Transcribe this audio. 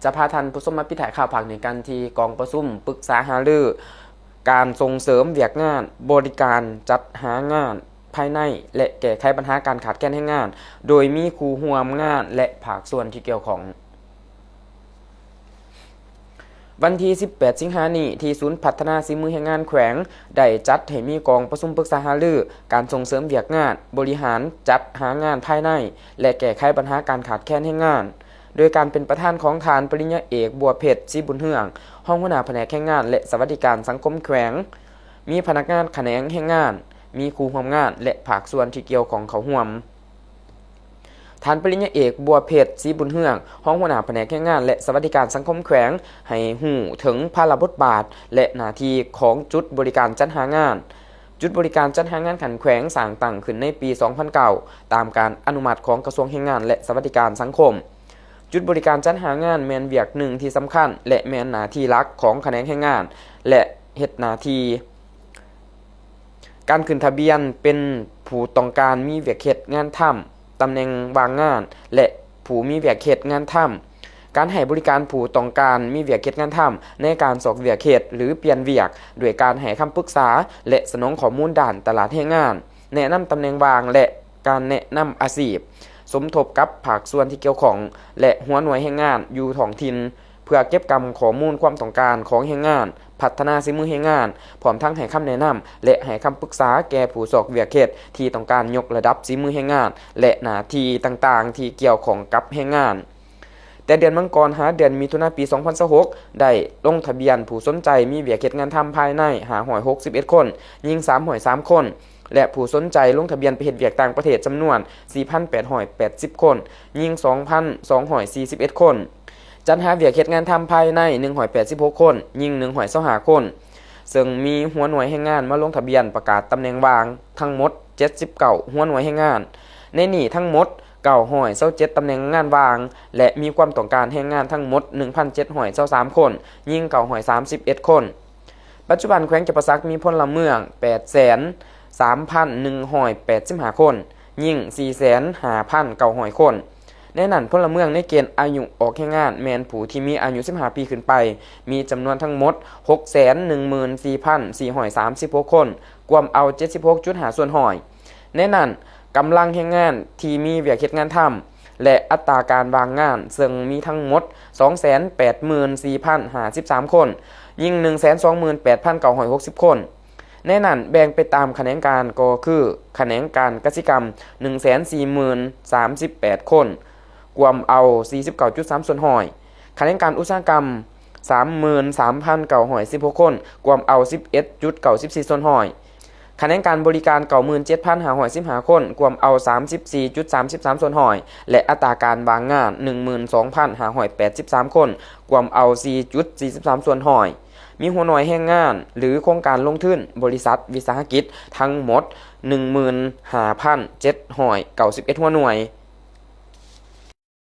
จะพาท่านผู้ชมมาพิถ่ายข่าวผักในการที่กองประชุมปรึกษาหารือการส่งเสริมเวียกงานบริการจัดหางานภายในและแก้ไขปัญหาการขาดแคลนแรงงานโดยมีครูร่วมงานและภาคส่วนที่เกี่ยวข้องวันที่ 18 สิงหาคมนี้ที่ศูนย์พัฒนาฝีมือแรงงานแขวงได้จัดให้มีกองประชุมปรึกษาหารือการส่งเสริมเวียกงานบริหารจัดหางานภายในและแก้ไขปัญหาการขาดแคลนแรงงานโดยการเป็นประธานของฐานปริญญาเอกบัวเพชรศรีบุญเฮืองห้องหัวหน้าแผนกแรงงานและสวัสดิการสังคมแขวงมีพนักงานแขนงแรงงานมีครูร่วมงานและภาคส่วนที่เกี่ยวของเขาร่วมฐานปริญญาเอกบัวเพชรศรีบุญเฮืองห้องหัวหน้าแผนกแรงงานและสวัสดิการสังคมแขวงให้หู้ถึงภาระบทบาทและหน้าที่ของจุดบริการจัดหางานจุดบริการจัดหางานขันแขวงสร้างตั้งขึ้นในปี 2009 ตามการอนุมัติของกระทรวงแรงงานและสวัสดิการสังคมจุดบริการจัดหางานแม่นเวียกหนึ่งที่สำคัญและแม่นหน้าที่หลักของแขนงแรงงานและเฮ็ดหน้าที่การขึ้นทะเบียนเป็นผู้ต้องการมีเวียกเฮ็ดงานทำตำแหน่งวางงานและผู้มีเวียกเฮ็ดงานทำการให้บริการผู้ต้องการมีเวียกเฮ็ดงานทำในการสอบเวียกเฮ็ดหรือเปลี่ยนเวียกด้วยการให้คำปรึกษาและสนองข้อมูลด้านตลาดแรงงานแนะนำตำแหน่งวางและการแนะนำอาชีพสมทบกับภาคส่วนที่เกี่ยวข้องและหัวหน่วยแรงงานอยู่ท้องถิ่นเพื่อเก็บกำข้อมูลความต้องการของแรงงานพัฒนาฝีมือแรงงานพร้อมทั้งให้คำแนะนำและให้คำปรึกษาแก่ผู้สอบเวียกเฮ็ดที่ต้องการยกระดับฝีมือแรงงานและหน้าที่ต่างๆที่เกี่ยวข้องกับแรงงานแต่เดือนมังกรหาเดือนมิถุนายนปี 2026ได้ลงทะเบียนผู้สนใจมีเวียกเฮ็ดงานทำภายใน561คนหญิง303คนและผู้สนใจลงทะเบียนไปเฮ็ดเวียกต่างประเทศจำนวน 4,880 คนหญิง 2,241 คนจัดหาเวียกเฮ็ดงานทำภายใน186คนหญิง125คนซึ่งมีหัวหน่วยแรงงานมาลงทะเบียนประกาศตำแหน่งวางทั้งหมด79หัวหน่วยแรงงานในนี้ทั้งหมด927ตำแหน่งงานวางและมีความต้องการแรงงานทั้งหมด 1,723 คนหญิง931คนปัจจุบันแขวงจำปาสักมีพลเมือง 8,3,185 คนหญิง 4,5,900 คนในนั้นพลเมืองในเกณฑ์อายุออกแรงงานแม่นผู้ที่มีอายุ15ปีขึ้นไปมีจำนวนทั้งหมด 614,436 คนรวมเอา 76.5 ส่วนหอยในนั้นกำลังแรงงานที่มีเวียกเฮ็ดงานทำและอัตราการวางงานซึ่งมีทั้งหมด 284,053 คนยิ่ง 128,960 คนในนั้นแบ่งไปตามแขนงการก็คือแขนงการกสิกรรม 140,038 คนรวมเอา 49.3 ส่วนหอยแขนงการอุตสาหกรรม 33,916 คนรวมเอา 11.94 ส่วนหอยแขนงการบริการ 97,515 คนรวมเอา 34.33 ส่วนหอยและอัตราการวางงาน 12,583 คนรวมเอา 4.43 ส่วนหอยมีหัวหน่วยแรงงานหรือโครงการลงทุนบริษัทวิสาหกิจทั้งหมด 15,791 หัวหน่วย